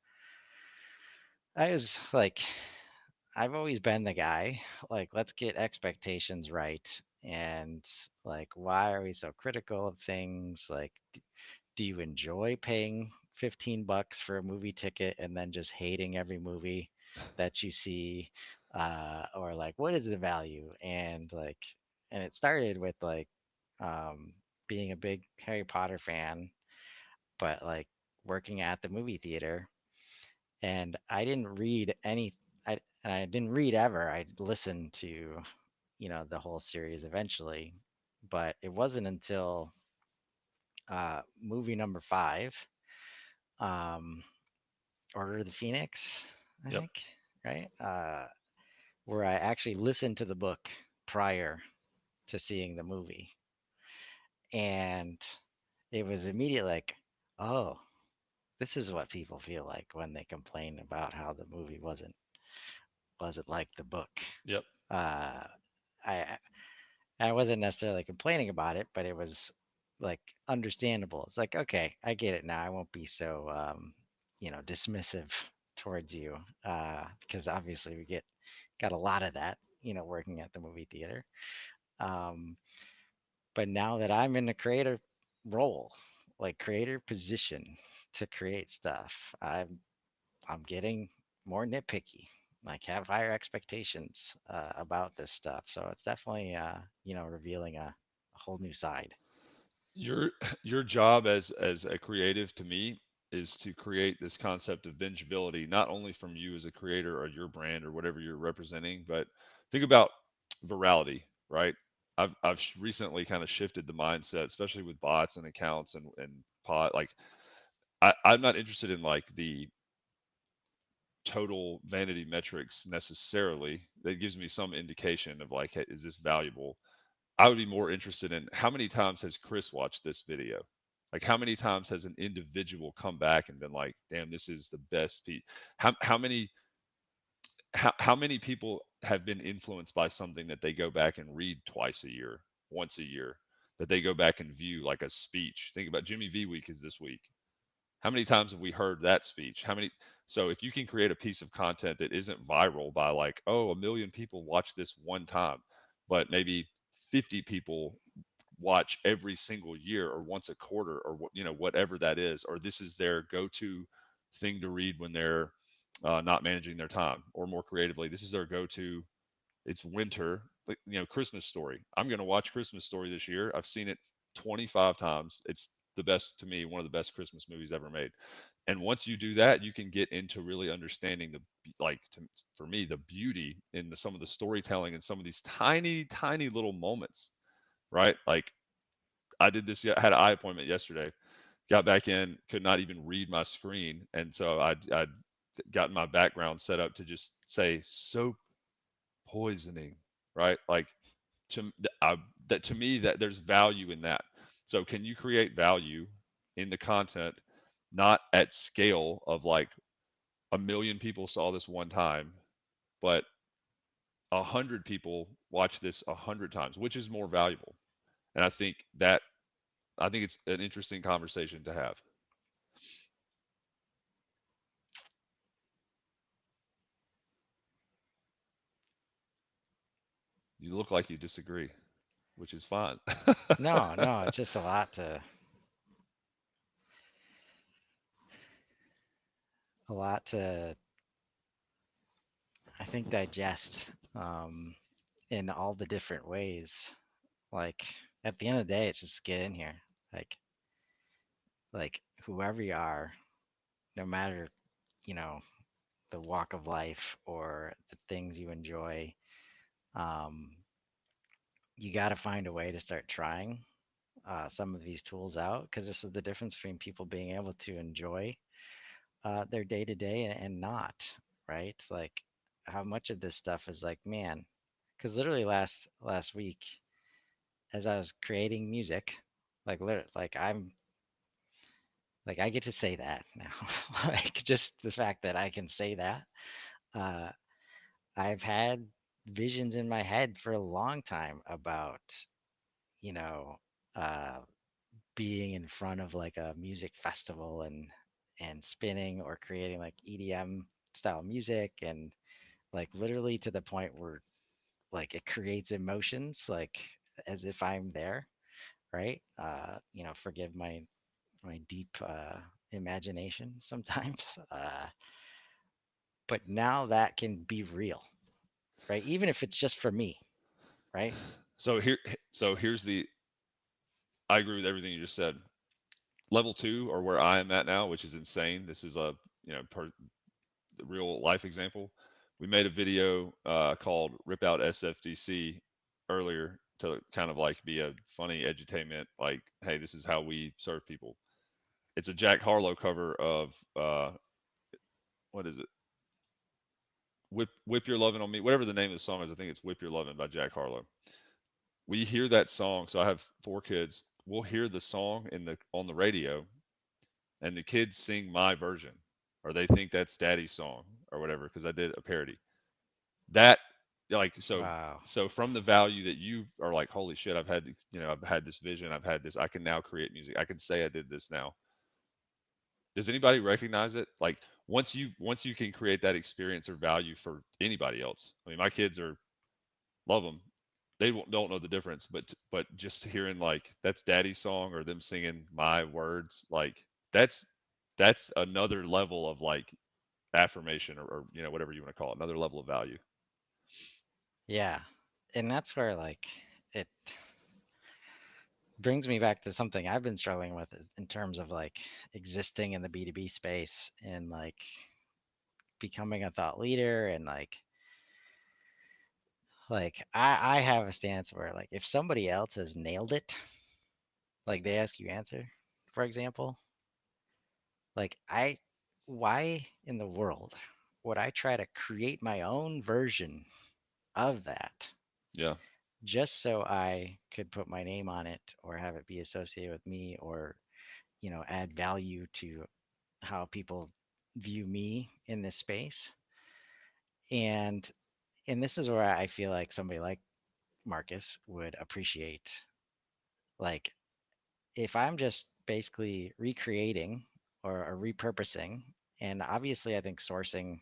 Speaker 1: I was like, I've always been the guy, like, let's get expectations right. And like, why are we so critical of things? Like, do you enjoy paying 15 bucks for a movie ticket and then just hating every movie that you see? Or like, what is the value? And like, and it started with like, um, being a big Harry Potter fan, but like working at the movie theater, and I didn't read any. I didn't read ever. I listened to, the whole series eventually, but it wasn't until movie number five, um, Order of the Phoenix, I
Speaker 2: Yep.
Speaker 1: think, right? Where I actually listened to the book prior to seeing the movie, and it was immediately like, oh, this is what people feel like when they complain about how the movie wasn't like the book.
Speaker 2: Yep.
Speaker 1: Uh, I I wasn't necessarily complaining about it, but it was like understandable. It's like, okay, I get it now. I won't be so dismissive towards you, because obviously we got a lot of that, working at the movie theater. Um, but now that I'm in a creator role, like creator position to create stuff, I'm getting more nitpicky, like have higher expectations about this stuff. So it's definitely revealing a whole new side.
Speaker 2: Your your job as a creative to me is to create this concept of bingeability, not only from you as a creator or your brand or whatever you're representing, but think about virality, right? I've recently kind of shifted the mindset, especially with bots and accounts and pot. Like I'm not interested in like the total vanity metrics necessarily. That gives me some indication of like, hey, is this valuable? I would be more interested in how many times has Chris watched this video? Like how many times has an individual come back and been like, damn, this is the best piece. How many how many people have been influenced by something that they go back and read twice a year, once a year, that they go back and view like a speech. Think about Jimmy V week is this week. How many times have we heard that speech? How many? So if you can create a piece of content that isn't viral by like, oh, a million people watch this one time, but maybe 50 people watch every single year or once a quarter or whatever that is, or this is their go-to thing to read when they're not managing their time, or more creatively, this is their go-to. It's winter, like, Christmas Story. I'm going to watch Christmas Story this year. I've seen it 25 times. It's the best to me, one of the best Christmas movies ever made. And once you do that, you can get into really understanding for me, the beauty in some of the storytelling and some of these tiny, tiny little moments, right? Like I did this, I had an eye appointment yesterday, got back in, could not even read my screen. And so I'd gotten my background set up to just say soap poisoning, right? Like to that to me that there's value in that. So can you create value in the content, not at scale of like a million people saw this one time, but 100 people watch this 100 times, which is more valuable? And I think it's an interesting conversation to have. You look like you disagree, which is fine.
Speaker 1: No, no, it's just a lot to I think digest, in all the different ways. Like at the end of the day, it's just get in here. Like like whoever you are, no matter, you know, the walk of life or the things you enjoy, um, you got to find a way to start trying some of these tools out, because this is the difference between people being able to enjoy their day to day and not, right? Like how much of this stuff is like, man, because literally last week as I was creating music, like literally, like I get to say that now, like just the fact that I can say that. Uh, I've had visions in my head for a long time about, you know, uh, being in front of like a music festival and spinning or creating like EDM. style music, and like literally to the point where like it creates emotions like as if I'm there, right? Forgive my deep imagination sometimes. But now that can be real, right? Even if it's just for me, right?
Speaker 2: So here's the. I agree with everything you just said. Level two, or where I am at now, which is insane. This is a the real life example. We made a video called "Rip Out SFDC" earlier to kind of like be a funny edutainment, like, hey, this is how we serve people. It's a Jack Harlow cover of what is it? Whip Your Lovin' on Me, whatever the name of the song is. I think it's Whip Your Lovin' by Jack Harlow. We hear that song. So I have four kids. We'll hear the song in the on the radio, and the kids sing my version, or they think that's Daddy's song or whatever because I did a parody. That like
Speaker 1: Wow.
Speaker 2: so from the value that you are like, holy shit, I've had this vision, I've had this, I can now create music, I can say I did this now. Does anybody recognize it? Like once you can create that experience or value for anybody else. I mean, my kids are love them. They don't know the difference, but just hearing like that's Daddy's song or them singing my words, like that's that's another level of like affirmation or whatever you want to call it, another level of value.
Speaker 1: Yeah. And that's where like it brings me back to something I've been struggling with in terms of like existing in the B2B space and like becoming a thought leader and like I have a stance where like if somebody else has nailed it, like they ask you answer, for example, like I why in the world would I try to create my own version of that
Speaker 2: Yeah,
Speaker 1: just so I could put my name on it or have it be associated with me or, add value to how people view me in this space. And and this is where I feel like somebody like Marcus would appreciate like if I'm just basically recreating or repurposing, and obviously I think sourcing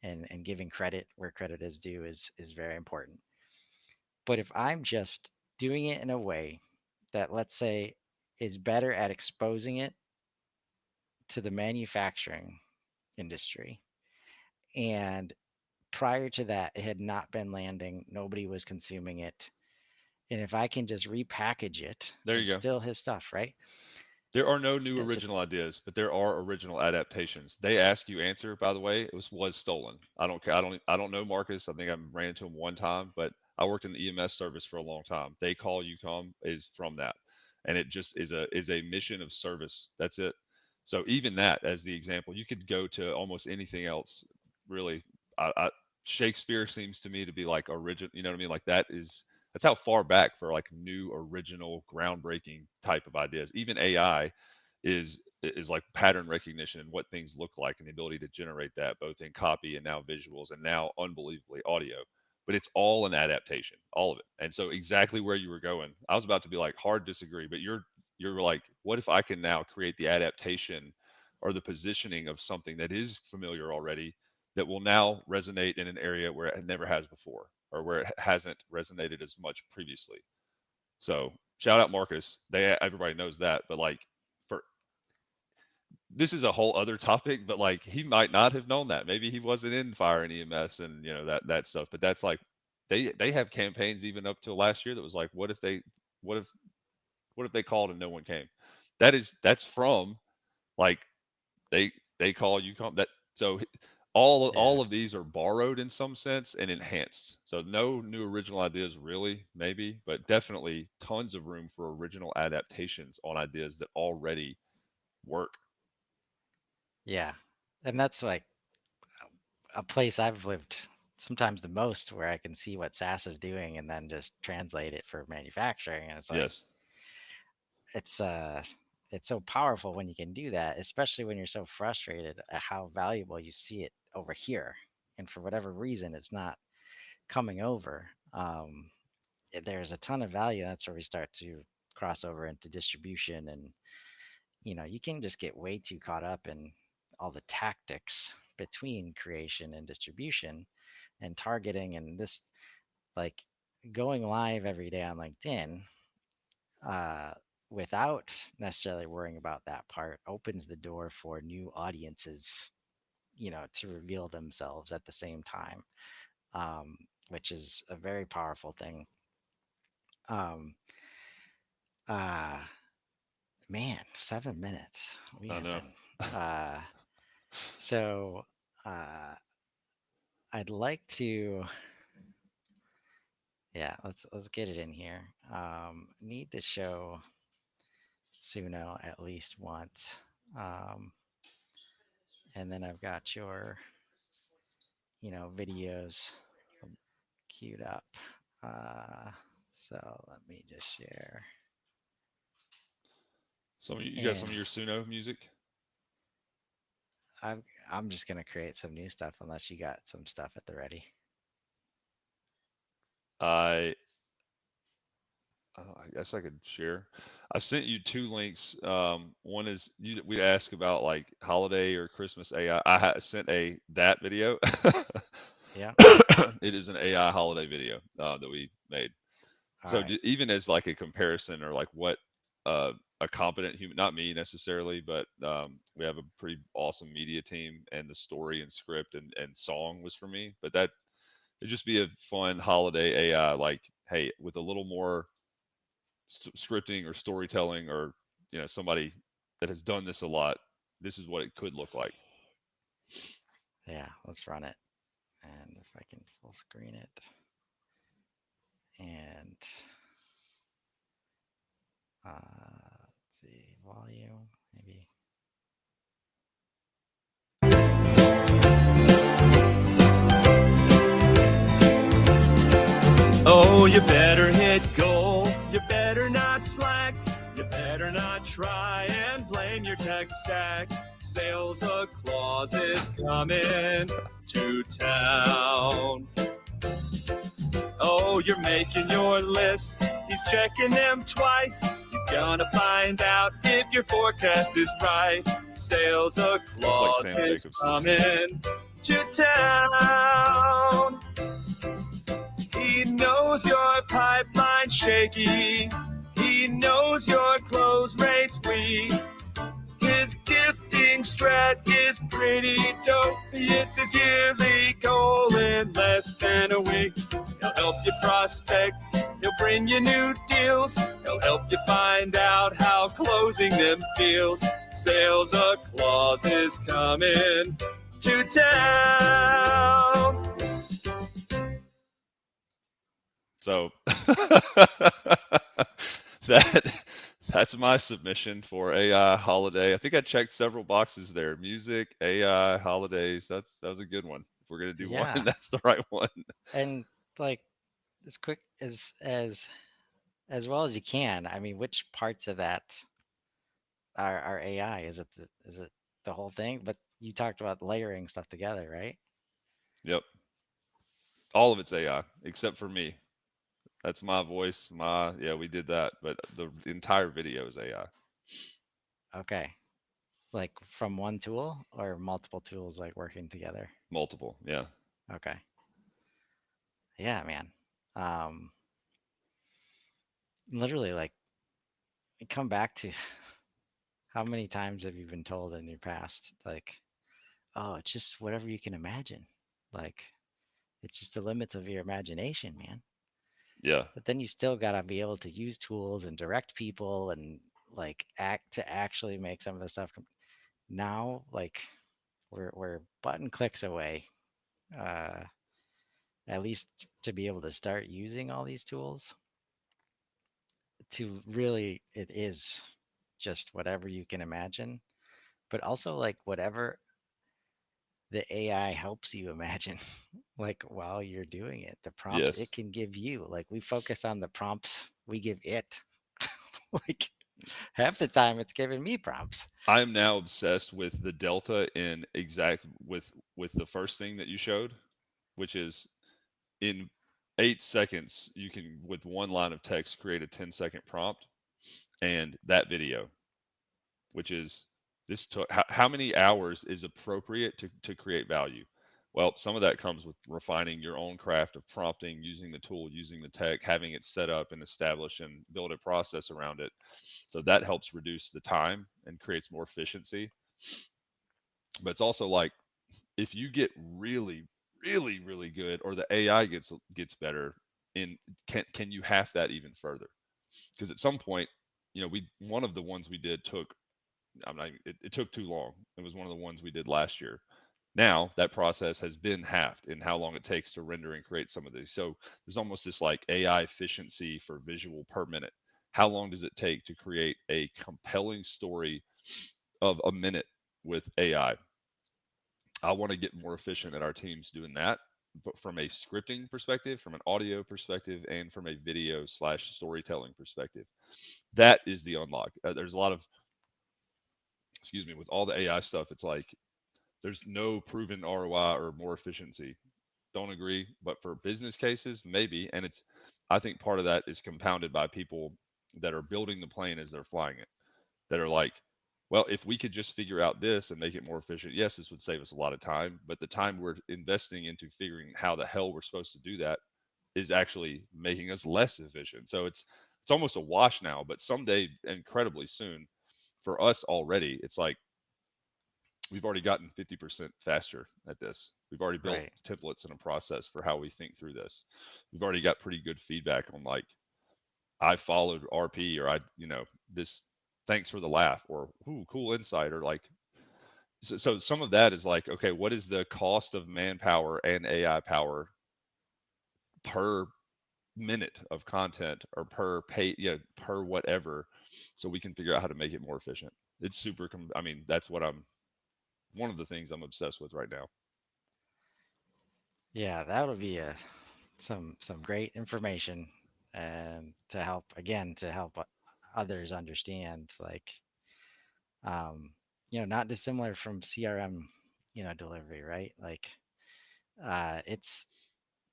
Speaker 1: and giving credit where credit is due is very important. But if I'm just doing it in a way that let's say is better at exposing it to the manufacturing industry, and prior to that it had not been landing, nobody was consuming it, and if I can just repackage it,
Speaker 2: there you
Speaker 1: it's
Speaker 2: go.
Speaker 1: still his stuff, right?
Speaker 2: There are no new
Speaker 1: It's a
Speaker 2: original ideas, but there are original adaptations. They ask you answer, by the way, it was stolen. I don't care. I don't know Marcus. I think I ran into him one time, but I worked in the EMS service for a long time. They call you come is from that. And it just is a mission of service. That's it. So even that as the example, you could go to almost anything else, really. Shakespeare seems to me to be like original, you know what I mean? Like that's how far back for like new, original, groundbreaking type of ideas. Even AI is like pattern recognition and what things look like and the ability to generate that both in copy and now visuals and now unbelievably audio. But it's all an adaptation, all of it. And so exactly where you were going, I was about to be like hard disagree, but you're like, what if I can now create the adaptation or the positioning of something that is familiar already that will now resonate in an area where it never has before or where it hasn't resonated as much previously. So shout out Marcus. Everybody knows that, but like for this is a whole other topic, but like he might not have known that. Maybe he wasn't in fire and EMS and that stuff. But that's like they have campaigns even up till last year that was like, what if what if they called and no one came? That's from like they they call you come that so
Speaker 1: yeah,
Speaker 2: all of these are borrowed in some sense and enhanced. So no new original ideas really, maybe, but definitely tons of room for original adaptations on ideas that already work.
Speaker 1: yeah. And that's like a place I've lived sometimes the most where I can see what SaaS is doing and then just translate it for manufacturing. And it's like
Speaker 2: Yes.
Speaker 1: it's uh it's so powerful when you can do that, especially when you're so frustrated at how valuable you see it over here. And for whatever reason it's not coming over. There's a ton of value. That's where we start to cross over into distribution and you can just get way too caught up in all the tactics between creation and distribution and targeting and this, like going live every day on LinkedIn, uh, without necessarily worrying about that part opens the door for new audiences, to reveal themselves at the same time, um, which is a very powerful thing. Um, uh, Man, 7 minutes. We
Speaker 2: I
Speaker 1: have
Speaker 2: know.
Speaker 1: been. Uh, so uh, I'd like to. Yeah, let's get it in here. Need to show Suno at least once, um, and then I've got your videos queued up. Uh, so let me just share.
Speaker 2: You got
Speaker 1: And
Speaker 2: some of your Suno music?
Speaker 1: I've, I'm just gonna create some new stuff unless you got some stuff at the ready.
Speaker 2: I I guess I could share. I sent you two links. One is we asked about like holiday or Christmas AI. Sent a that video.
Speaker 1: Yeah.
Speaker 2: It is an AI holiday video that we made.
Speaker 1: All
Speaker 2: So
Speaker 1: right.
Speaker 2: even as like a comparison or like what uh, a competent human, not me necessarily, but we have a pretty awesome media team, and the story and script and song was for me. But that it'd just be a fun holiday AI, like hey, with a little more scripting or storytelling, or somebody that has done this a lot. This is what it could look like.
Speaker 1: Yeah. Let's run it. And if I can full screen it and let's see, volume, maybe.
Speaker 3: Oh, you better hit goal. You better not slack. You better not try and blame your tech stack. Sales clause is coming to town. Oh, you're making your list. He's checking them twice. He's gonna find out if your forecast is right. Sales
Speaker 2: Looks like
Speaker 3: clause
Speaker 2: Sam
Speaker 3: is
Speaker 2: Jacobs.
Speaker 3: coming to town. He knows your pipeline's shaky. He knows your close rate's weak. His gifting strat is pretty dope. He hits his yearly goal in less than a week. He'll help you prospect. He'll bring you new deals. He'll help you find out how closing them feels. Sales clause is coming to town.
Speaker 2: So that that's my submission for AI holiday. I think I checked several boxes there. Music, AI, holidays. That was a good one. If we're gonna do one,
Speaker 1: Yeah.
Speaker 2: that's the right one.
Speaker 1: And like as quick as well as you can. I mean, which parts of that are AI? Is it the whole thing? But you talked about layering stuff together, right?
Speaker 2: Yep, all of it's AI except for me. That's my voice. My yeah, we did that, but the entire video is AI.
Speaker 1: Okay. Like from one tool or multiple tools like working together?
Speaker 2: Multiple. Yeah.
Speaker 1: Okay. Yeah, man. Um, Literally like come back to how many times have you been told in your past, like, oh, it's just whatever you can imagine. Like, it's just the limits of your imagination, man.
Speaker 2: Yeah.
Speaker 1: But then you still got to be able to use tools and direct people and like act to actually make some of the stuff. Now, like, we're button clicks away, uh, at least to be able to start using all these tools to really, it is just whatever you can imagine, but also like whatever the AI helps you imagine, like while you're doing it, the prompts it
Speaker 2: Yes.
Speaker 1: can give you. Like we focus on the prompts we give it. Like half the time it's giving me prompts.
Speaker 2: I am now obsessed with the delta in exact with the first thing that you showed, which is in 8 seconds you can with one line of text create a 10-second prompt, and that video, which is this took how many hours is appropriate to create value. Well, some of that comes with refining your own craft of prompting, using the tool, using the tech, having it set up and established and build a process around it. So that helps reduce the time and creates more efficiency. But it's also like, if you get really, really, really good, or the AI gets better, in can you half that even further? Because at some point, we one of the ones we did took, I'm not, it took too long. It was one of the ones we did last year. Now that process has been halved in how long it takes to render and create some of these. So there's almost this like AI efficiency for visual per minute. How long does it take to create a compelling story of a minute with AI? I want to get more efficient at our teams doing that, but from a scripting perspective, from an audio perspective, and from a video slash storytelling perspective, that is the unlock. There's a lot of, excuse me, with all the AI stuff, it's like there's no proven ROI or more efficiency. Don't agree, but for business cases, maybe. And I think part of that is compounded by people that are building the plane as they're flying it, that are like, well, if we could just figure out this and make it more efficient, yes, this would save us a lot of time. But the time we're investing into figuring how the hell we're supposed to do that is actually making us less efficient. So it's almost a wash now, but someday, incredibly soon, for us already, it's like we've already gotten 50% faster at this. We've already built
Speaker 1: Right.
Speaker 2: templates and a process for how we think through this. We've already got pretty good feedback on like, I followed RP, or this, thanks for the laugh, or ooh, cool insight, or like, so some of that is like, okay, what is the cost of manpower and AI power per minute of content, or per pay, per whatever, so we can figure out how to make it more efficient. It's super, I mean, that's what I'm, one of the things I'm obsessed with right now.
Speaker 1: Yeah, that would be some great information, and to help others understand, like, um, not dissimilar from CRM, delivery, right? Like, it's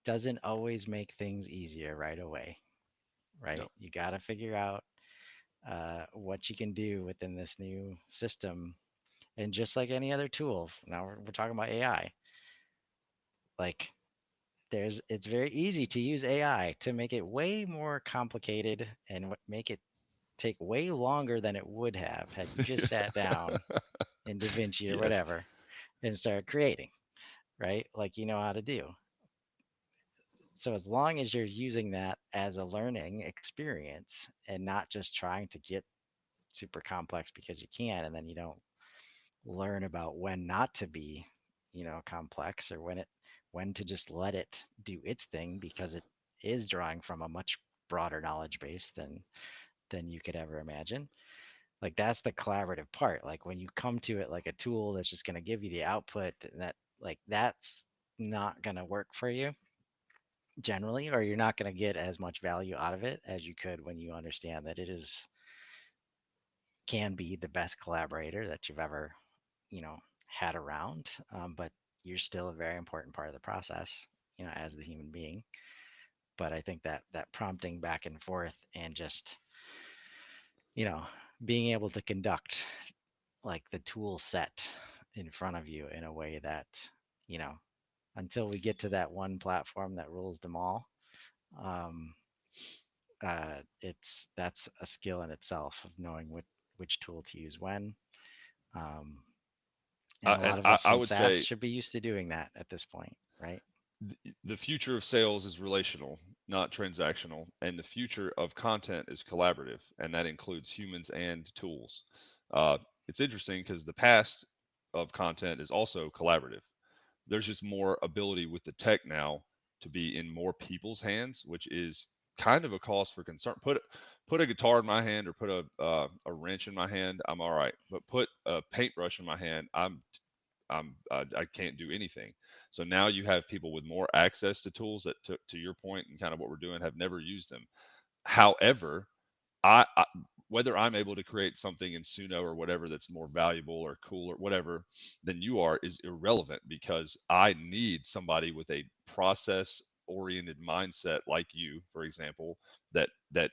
Speaker 1: doesn't always make things easier right away,
Speaker 2: No.
Speaker 1: right? You got to figure out what you can do within this new system, and just like any other tool. Now we're talking about AI. Like, it's very easy to use AI to make it way more complicated and make it take way longer than it would have had you just sat down in DaVinci or
Speaker 2: Yes.
Speaker 1: whatever and started creating, right? Like, you know how to do. So as long as you're using that as a learning experience and not just trying to get super complex because you can, and then you don't learn about when not to be, complex, or when to just let it do its thing because it is drawing from a much broader knowledge base than you could ever imagine. Like, that's the collaborative part. Like, when you come to it like a tool that's just going to give you the output, and that's not going to work for you generally, or you're not going to get as much value out of it as you could when you understand that it is can be the best collaborator that you've ever, had around. But you're still a very important part of the process, as the human being. But I think that prompting back and forth, and just, you know being able to conduct, like, the tool set in front of you in a way that, you know until we get to that one platform that rules them all. um, that's a skill in itself, of knowing which tool to use when. um, and a
Speaker 2: And
Speaker 1: lot of
Speaker 2: I,
Speaker 1: us
Speaker 2: I
Speaker 1: in
Speaker 2: would
Speaker 1: SaaS
Speaker 2: say
Speaker 1: should be used to doing that at this point, right?
Speaker 2: the future of sales is relational, not transactional, and the future of content is collaborative, and that includes humans and tools. Uh, it's interesting because the past of content is also collaborative. There's just more ability with the tech now to be in more people's hands, which is kind of a cause for concern. Put a guitar in my hand, or put a wrench in my hand, I'm all right. But put a paintbrush in my hand, I can't do anything. So now you have people with more access to tools that, to your point and kind of what we're doing, have never used them. However, I whether I'm able to create something in Suno or whatever that's more valuable or cool or whatever than you are is irrelevant, because I need somebody with a process oriented mindset like you, for example, that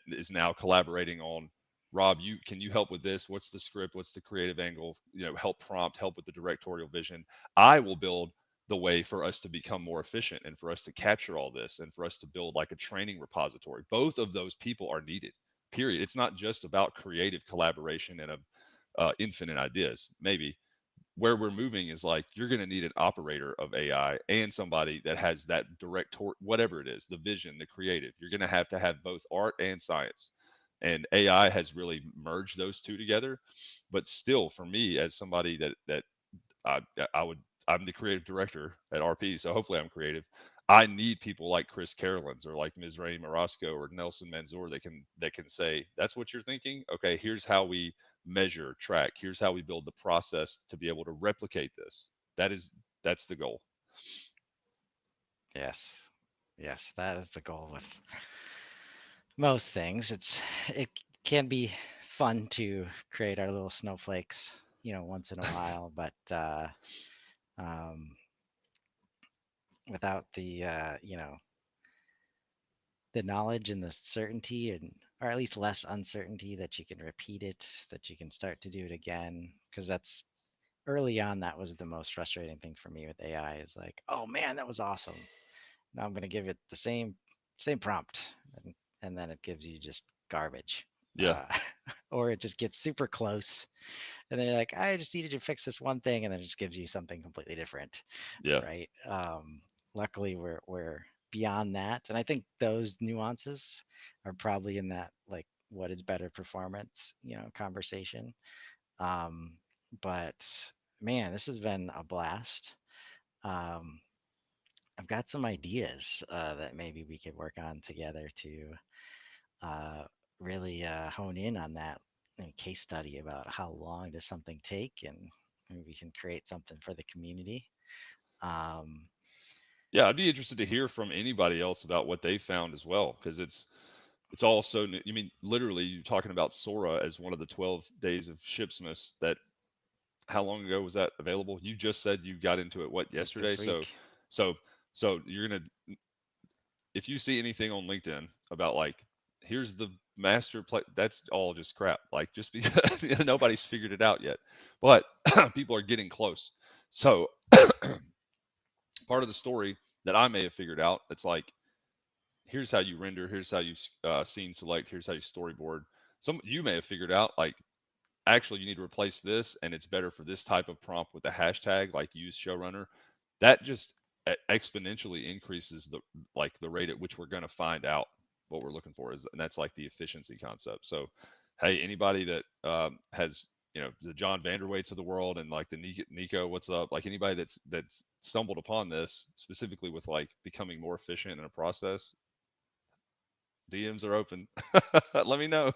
Speaker 2: is now collaborating on Rob, you can you help with this? What's the script? What's the creative angle? Help prompt, help with the directorial vision. I will build the way for us to become more efficient and for us to capture all this and for us to build like a training repository. Both of those people are needed. Period. It's not just about creative collaboration and infinite ideas. Maybe where we're moving is like you're going to need an operator of AI and somebody that has that whatever it is, the vision, the creative. You're going to have both art and science. And AI has really merged those two together. But still, for me, as somebody that I, I would, I'm the creative director at RP, so hopefully I'm creative. I need people like Chris Carolans or like Ms. Rainey Morosco or Nelson Manzour that can say, that's what you're thinking. Okay, here's how we measure, track. Here's how we build the process to be able to replicate this. That's the goal.
Speaker 1: Yes. Yes, that is the goal with most things. It can be fun to create our little snowflakes, once in a while, but um, without the knowledge and the certainty, and or at least less uncertainty that you can repeat it, that you can start to do it again, because that's early on, that was the most frustrating thing for me with AI is like, oh man, that was awesome. Now I'm going to give it the same prompt, and then it gives you just garbage,
Speaker 2: Yeah,
Speaker 1: uh, or it just gets super close, and then you're like, I just needed to fix this one thing, and then it just gives you something completely different,
Speaker 2: yeah,
Speaker 1: right? Luckily, we're beyond that, and I think those nuances are probably in that, like, what is better performance, conversation. Um, but man, this has been a blast. Um, I've got some ideas that maybe we could work on together to uh, really hone in on that case study about how long does something take, and maybe we can create something for the community. Um,
Speaker 2: yeah. I'd be interested to hear from anybody else about what they found as well, because it's all so new. You mean literally you're talking about Sora as one of the 12 days of Shipsmas that how long ago was that available? You just said you got into it what
Speaker 1: like
Speaker 2: yesterday?
Speaker 1: this
Speaker 2: So
Speaker 1: week.
Speaker 2: so so you're gonna if you see anything on LinkedIn about like here's the master play, that's all just crap. Like just because nobody's figured it out yet, but people are getting close. So part of the story that I may have figured out, it's like here's how you render, here's how you scene select, here's how you storyboard. Some you may have figured out like actually you need to replace this and it's better for this type of prompt with the hashtag like use showrunner. That just exponentially increases the rate at which we're going to find out what we're looking for is, and that's like the efficiency concept. So hey, anybody that has the John Vanderwaites of the world and like the Nico what's up, like anybody that's stumbled upon this specifically with like becoming more efficient in a process, DMs are open. Let me know.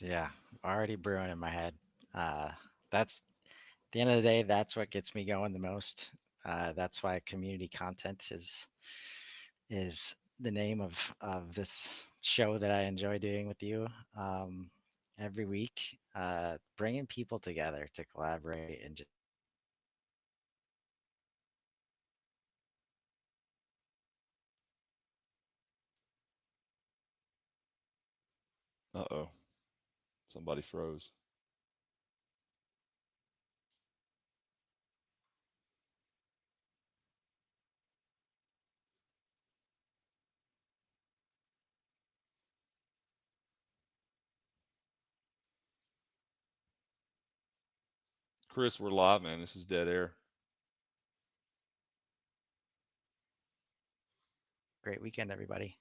Speaker 1: Yeah, already brewing in my head. Uh, that's at the end of the day, that's what gets me going the most. That's why community content is the name of this show that I enjoy doing with you every week. Bringing people together to collaborate and just
Speaker 2: Uh-oh, somebody froze. Chris, we're live, man. This is dead air.
Speaker 1: great weekend, everybody.